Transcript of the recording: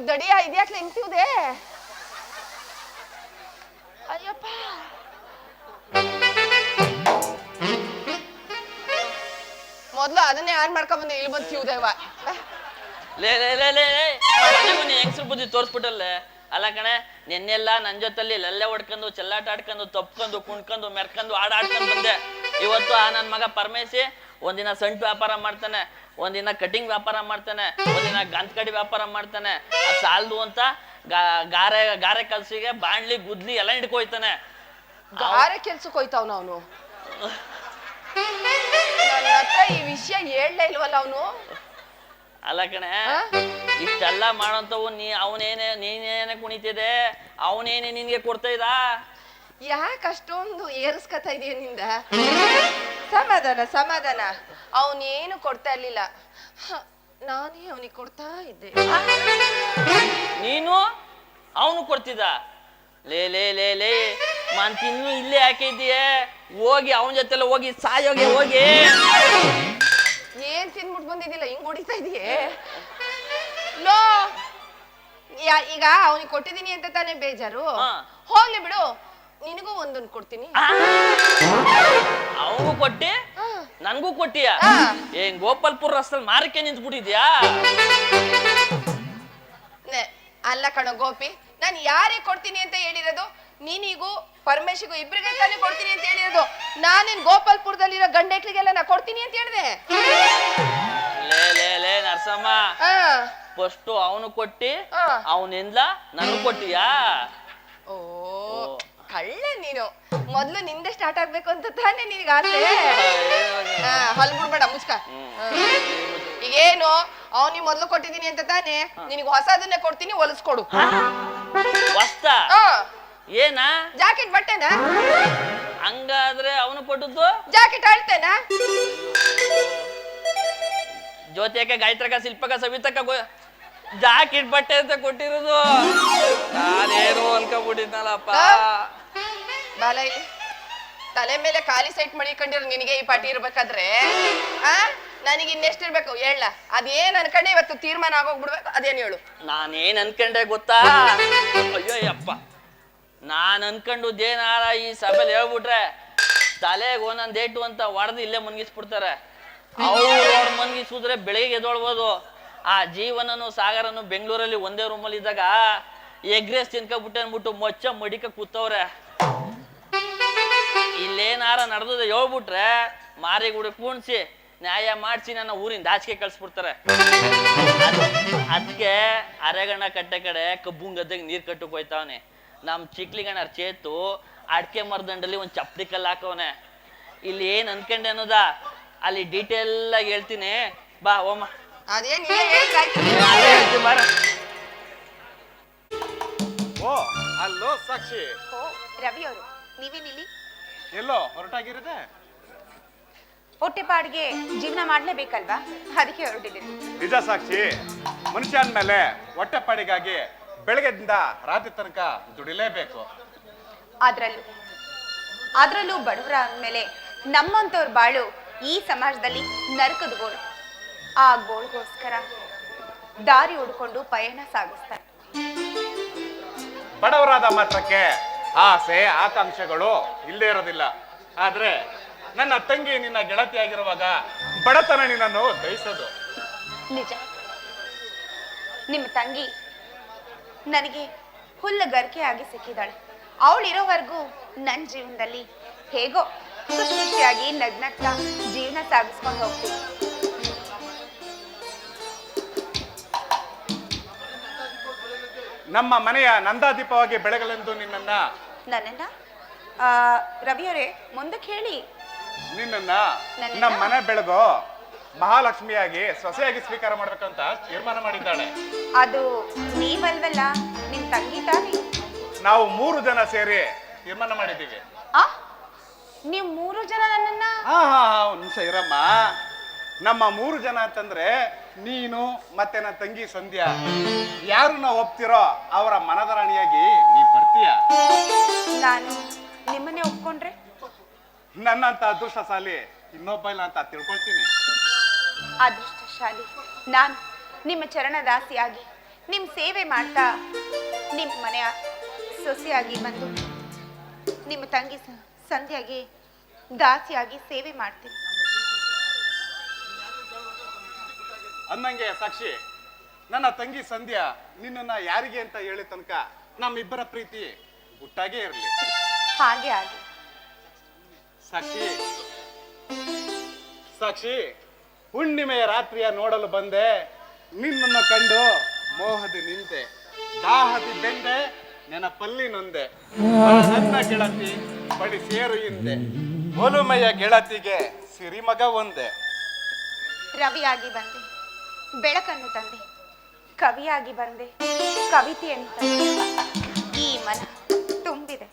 ದಡಿಯ ಇದ್ಯಾಕ್ಲೆ ಹೆಂಗ್ತಿವುದೇ ಅಯ್ಯಪ್ಪ ಮೊದ್ಲು ಅದನ್ನೇ ಆನ್ ಮಾಡ್ಕೊಂಡ್ ಬಂದೆ ಇಲ್ಲಿ ಬಂದು ತಿವುದೇವ ಹೆಂಗ್ಸ್ರ ಬುದ್ಧಿ ತೋರ್ಸ್ಬಿಟ್ಟಲ್ಲೇ ಅಲ್ಲ ಕಣೆ ನಿನ್ನೆಲ್ಲ ನನ್ ಜೊತೆಲಿ ಲಲ್ಲೆ ಹೊಡ್ಕೊಂಡು ಚೆಲ್ಲಾಟ ಆಡ್ಕೊಂಡು ತಪ್ಕೊಂಡು ಕುಣ್ಕೊಂಡು ಮೆರ್ಕೊಂಡು ಆಡ್ಕೊಂಡು ಬಂದೆ. ಇವತ್ತು ಆ ನನ್ ಮಗ ಪರಮೇಶಿ ಒಂದಿನ ಸಂಟ್ ವ್ಯಾಪಾರ ಮಾಡ್ತಾನೆ, ಒಂದಿನ ಕಟಿಂಗ್ ವ್ಯಾಪಾರ ಮಾಡ್ತಾನೆ, ಒಂದಿನ ಗಂತ್ಕಡಿ ವ್ಯಾಪಾರ ಮಾಡ್ತಾನೆ. ಸಾಲದು ಅಂತ ಗಾರೆ ಕಲ್ಸಿಗೆ ಬಾಣ್ಲಿ ಗುದ್ಲಿ ಎಲ್ಲ ಹಿಡ್ಕೋಯ್ತಾನೆ. ಗಾರೆ ಕೆಲ್ಸಕ್ಕೆ ಹೋಯ್ತಾವ್ ಅವನು. ನನ್ನ ಹತ್ರ ಈ ವಿಷಯ ಹೇಳಲೇ ಇಲ್ವಲ್ಲ ಅವನು. ಅಲ್ಲ ಕಣೆ ಇಷ್ಟೆಲ್ಲ ಮಾಡೋಂಥವು ನೀನೇನೆ ಕುಣಿತಿದೆ, ಅವನೇನೆ ನಿನ್ಗೆ ಕೊಡ್ತಾ ಇದ್ದ. ಯಾಕೆ ಅಷ್ಟೊಂದು ಏರಿಸ್ಕತಾ ಇದೀಯ ನಿಂದ? ಸಮಾಧಾನ ಸಮಾಧಾನ. ಅವನೇನು ಕೊಡ್ತಾ ಇರ್ಲಿಲ್ಲ, ನಾನೇ ಅವನಿಗೆ ಕೊಡ್ತಾ ಇದ್ದೆ. ನೀನು ಅವನು ಕೊಡ್ತಿದ್ದ? ಲೇ ಲೇ ಲೇ ಲೇ ತಿನ್ನು ಇಲ್ಲೇ ಹಾಕಿದ್ದೀಯ, ಹೋಗಿ ಅವನ ಜೊತೆಲ್ಲ ಹೋಗಿ ಸಾಯೋಗೆ ಹೋಗಿ. ಏನ್ ತಿನ್ಬಿಟ್ಟು ಬಂದಿದ್ದಿಲ್ಲ ಹಿಂಗ್ ಹೊಡಿತಾ ಇದೀಯೇ? ಲೋ ಈಗ ಅವನಿಗೆ ಕೊಟ್ಟಿದೀನಿ ಅಂತ ತಾನೇ ಬೇಜಾರು? ಹೋಗ್ಲಿ ಬಿಡು, ನಿನಗೂ ಒಂದೊಂದು ಕೊಡ್ತೀನಿ. ಅವನು ಕೊಟ್ಟಿ ನನ್ಗೂ ಕೊಟ್ಟಿಯ? ಏನ್ ಗೋಪಾಲ್ಪುರ ರಸ್ತೆಯಲ್ಲಿ ಮಾರಕ್ಕೆ ನಿಂತ್ಬಿಟ್ಟಿದ್ಯಾ? ಅಲ್ಲ ಕಣೋ ಗೋಪಿ, ನಾನು ಯಾರಿಗೆ ಕೊಡ್ತೀನಿ ಅಂತ ಹೇಳಿರೋದು? ನೀನಿಗೂ ಪರಮೇಶಿಗೂ ಇಬ್ರಿಗೆ ತಾನೇ ಕೊಡ್ತೀನಿ ಅಂತ ಹೇಳಿರೋದು. ನಾನೇನ್ ಗೋಪಾಲ್ಪುರದಲ್ಲಿರೋ ಗಂಡೆಕ್ಳಿಗೆಲ್ಲ ನಾ ಕೊಡ್ತೀನಿ ಅಂತ ಹೇಳಿದೆ? ಲೇ ನರಸಮ್ಮ, ಫಸ್ಟ್ ಅವನು ಕೊಟ್ಟಿ ಅವನಿಂದ ನನಗೂ ಕೊಟ್ಟಿಯಾ? ಓ ಕಳ್ಳ ನೀನು. ಮೊದ್ಲು ನಿಂದೆ ಸ್ಟಾರ್ಟ್ ಆಗ್ಬೇಕು ಅಂತ ತಾನೇ ನಿನಗೆ ಆಸೆ. ಹಲ್ಬಿಡ್ಬೇಡ, ಮುಚ್ಕ. ಈಗೇನು ಅವನಿಗೆ ಮೊದ್ಲು ಕೊಟ್ಟಿದ್ದೀನಿ ಅಂತ ತಾನೇ, ನಿನಗೆ ಹೊಸದನ್ನೇ ಕೊಡ್ತೀನಿ, ಹೊಲಿಸ್ಕೊಡು. ಹೊಸ್ತ ಏನಾ? ಜಾಕೆಟ್ ಬಟ್ಟೆನಾ? ಹಂಗಾದ್ರೆ ಅವನು ಕೊಟ್ಟದ್ದು ಜಾಕೆಟ್ ಅಳ್ತೇನಾ? ಜ್ಯೋತಿಯಕ್ಕ, ಗಾಯತ್ರಕ್ಕ, ಶಿಲ್ಪಕ್ಕ, ಸವಿತಕ್ಕ ಜಾಕೆಟ್ ಬಟ್ಟೆ ಅಂತ ಕೊಟ್ಟಿರೋದು. ನಾನೇನು ಅನ್ಕೊಂಡ್ಬಿಟ್ಟಿದ್ನಲ್ಲಪ್ಪ. ಬಾಲ ಇಲ್ಲಿ ತಲೆ ಮೇಲೆ ಖಾಲಿ ಸೈಟ್ ಮಡಿಕೊಂಡಿರೋ ನಿನಗೆ ಈ ಪಾಟಿ ಇರ್ಬೇಕಾದ್ರೆ ನನಗೆ ಇನ್ನೆಷ್ಟಿರ್ಬೇಕು ಹೇಳ? ಅದೇನ್ ಅನ್ಕೊಂಡೆ ಇವತ್ತು ತೀರ್ಮಾನ ಆಗೋಗ್ಬಿಡ್ಬೇಕು, ಅದೇನ್ ಹೇಳು? ನಾನೇನ್ ಅನ್ಕೊಂಡೆ ಗೊತ್ತಾ? ಅಯ್ಯೋ ಅಪ್ಪ, ನಾನ್ ಅನ್ಕೊಂಡುದೇನಾರ ಈ ಸಭೆಲಿ ಹೇಳ್ಬಿಟ್ರೆ ತಲೆಗೆ ಒಂದೊಂದ್ ಏಟು ಅಂತ ಹೊಡೆದು ಇಲ್ಲೇ ಮುನ್ಗಿಸ್ಬಿಡ್ತಾರೆ. ಅವ್ರ ಮನ್ಗಿಸಿದ್ರೆ ಬೆಳಗ್ಗೆ ಎದೊಳ್ಬೋದು. ಆ ಜೀವನನು ಸಾಗರನು ಬೆಂಗಳೂರಲ್ಲಿ ಒಂದೇ ರೂಮಲ್ಲಿ ಇದ್ದಾಗ ಎಗ್ರೆಸ್ ತಿನ್ಕೊಬಿಟ್ಟೆ ಅನ್ಬಿಟ್ಟು ಮೊಚ್ಚ ಮಡಿಕ ಕೂತವ್ರೆ. ಇಲ್ಲೇನಾರ ನಡೆದ ಹೇಳ್ಬಿಟ್ರೆ ಮಾರಿಗುಡಿ ಕೂಣ್ಸಿ ನ್ಯಾಯ ಮಾಡಿಸಿ ನನ್ನ ಊರಿಂದ ಆಚೆಗೆ ಕಳ್ಸ್ಬಿಡ್ತಾರೆ. ಅದಕ್ಕೆ ಅರೆಗಣ್ಣ ಕಟ್ಟೆ ಕಡೆ ಕಬ್ಬು ಗದ್ದೆಗೆ ನೀರ್ ಕಟ್ಟಕ್ ಹೋಯ್ತಾವನೆ. ನಮ್ ಚಿಕ್ಲಿಗಣ್ಣ ಚೇತು ಅಡ್ಕೆ ಮರದಂಡಲ್ಲಿ ಒಂದ್ ಚಪ್ಪಡಿ ಕಲ್ಲು ಹಾಕವನೆ. ಇಲ್ಲಿ ಏನ್ ಅನ್ಕೊಂಡೆ ಅನ್ನೋದ ಅಲ್ಲಿ ಡೀಟೇಲ್ ಆಗಿ ಹೇಳ್ತೀನಿ, ಬಾ ಓಮ. ಓ ಅಲ್ಲೋ ಸಾಕ್ಷಿ. ರವಿ ಅವರು, ನೀವೇನಿಲ್ಲಿ? ಎಲ್ಲೋ ಹೊರಟಾಗಿರದೆ? ಹೊಟ್ಟೆಪಾಡಿಗೆ ಜೀವನ ಮಾಡ್ಲೇಬೇಕಲ್ವಾ, ಅದಕ್ಕೆ ಹೊರಟಿದ್ದೀನಿ. ನಿಜ ಸಾಕ್ಷಿ, ಮನುಷ್ಯ ಅಂದ್ಮೇಲೆ ಹೊಟ್ಟೆಪಾಡಿಗಾಗಿ ಬೆಳಗ್ಗೆದಿಂದ ರಾತ್ರಿ ತನಕ ದುಡಿಲೇಬೇಕು. ಅದ್ರಲ್ಲೂ ಬಡವರ ಅಂದ್ಮೇಲೆ ನಮ್ಮಂತವ್ರ ಬಾಳು ಈ ಸಮಾಜದಲ್ಲಿ ನರಕದ ಗೋಳು. ಆ ಗೋಳ್ಗೋಸ್ಕರ ದಾರಿ ಹುಡ್ಕೊಂಡು ಪಯಣ ಸಾಗಿಸ್ತಾರೆ. ಬಡವರಾದ ಮಾತ್ರಕ್ಕೆ ಆಸೆ ಆಕಾಂಕ್ಷೆಗಳು ಇಲ್ಲೇ ಇರೋದಿಲ್ಲ. ಆದ್ರೆ ನನ್ನ ತಂಗಿ ನಿನ್ನ ಗೆಳತಿಯಾಗಿರುವಾಗ ಬಡತನ ನಿನ್ನನ್ನು ದಯಿಸೋದು ನಿಜ. ನಿಮ್ಮ ತಂಗಿ ನನಗೆ ಹುಲ್ಲುಗಾರಿಕೆ ಆಗಿ ಸಿಕ್ಕಿದಾಳೆ. ಅವಳಿರೋವರೆಗೂ ನನ್ನ ಜೀವನದಲ್ಲಿ ಹೇಗೋ ಖುಷಿ ಖುಷಿಯಾಗಿ ನಗ್ನಗ್ತಾ ಜೀವನ ಸಾಗಿಸ್ಕೊಂಡು ಹೋಗ್ತೀನಿ. ನಮ್ಮ ಮನೆಯ ನಂದಾದೀಪವಾಗಿ ಬೆಳಗಲೆಂದು ನನ್ನನ್ನ ರವಿಯವರೇ ಮುಂದಕ್ಕೆ ಹೇಳಿ. ನಿನ್ನನ್ನ ನಮ್ಮ ಮನೆ ಬೆಳಗೋ ಮಹಾಲಕ್ಷ್ಮಿಯಾಗಿ ಸೊಸೆಯಾಗಿ ಸ್ವೀಕಾರ ಮಾಡ್ಬೇಕಂತ ತೀರ್ಮಾನ ಮಾಡಿದ್ದಾಳೆ. ಅದು ನೀವಲ್ವಲ್ಲ, ನಿಮ್ ತಂಗಿ ತಾನೆ? ನಾವು 3 ಜನ ಸೇರಿ ತೀರ್ಮಾನ ಮಾಡಿದ್ದೀವಿ. ನೀವು 3 ಜನ ನನ್ನನ್ನ? ಒಂದ್ ನಿಮಿಷ ಇರಮ್ಮ. ನಮ್ಮ 3 ಜನ ಅಂತಂದ್ರೆ ನೀನು ಮತ್ತೆ ನನ್ನ ತಂಗಿ ಸಂಧ್ಯಾ. ಯಾರು ನಾವು ಒಪ್ತಿರೋ ಅವರ ಮನದ ರಾಣಿಯಾಗಿ ನೀ ಬರ್ತೀಯ. ನಾನು ನಿಮ್ಮನ್ನೇ ಒಪ್ಕೊಂಡ್ರೆ? ನನ್ನಂತ ಅದೃಷ್ಟಶಾಲಿ ಇನ್ನೊಬ್ಬ ಇಲ್ಲ ಅಂತ ತಿಳ್ಕೊಳ್ತೀನಿ. ಅದೃಷ್ಟಶಾಲಿ ನಾನು ನಿಮ್ಮ ಚರಣದಾಸಿಯಾಗಿ ನಿಮ್ಮ ಸೇವೆ ಮಾಡ್ತಾ ನಿಮ್ಮ ಮನೆಯ ಸೊಸೆಯಾಗಿ ಬಂದು ನಿಮ್ಮ ತಂಗಿ ಸಂಧ್ಯಾಗೆ ದಾಸಿಯಾಗಿ ಸೇವೆ ಮಾಡ್ತೀನಿ. ಅಂದಂಗೆ ಸಾಕ್ಷಿ, ನನ್ನ ತಂಗಿ ಸಂಧ್ಯಾ ನಿನ್ನನ್ನ ಯಾರಿಗೆ ಅಂತ ಹೇಳಿ ತನಕ ನಮ್ಮಿಬ್ಬರ ಪ್ರೀತಿ ಗುಟ್ಟಾಗೇ ಇರಲಿ. ಹಾಗೆ ಆಗಿ ಸಾಕ್ಷಿ, ಸಾಕ್ಷಿ, ಹುಣ್ಣಿಮೆಯ ರಾತ್ರಿಯ ನೋಡಲು ಬಂದೆ, ನಿನ್ನನ್ನು ಕಂಡು ಮೋಹದಿ ನಿಂತೆ, ದಾಹದಿ ಬೆಂದೆ, ನೆನಪಲ್ಲಿ ನೊಂದೆ, ನನ್ನ ಗೆಳತಿ ಬಡಿ ಸೇರು ಹಿಂದೆ, ಒಲುಮೆಯ ಗೆಳತಿಗೆ ಸಿರಿಮಗ ಒಂದೆ. ರವಿಯಾಗಿ ಬಂದೆ, ಬೆಳಕನ್ನು ತಂದೆ, ಕವಿಯಾಗಿ ಬಂದೆ, ಕವಿತೆಯನ್ನು ತಂದೆ. ಈ ಮನ ತುಂಬಿದೆ.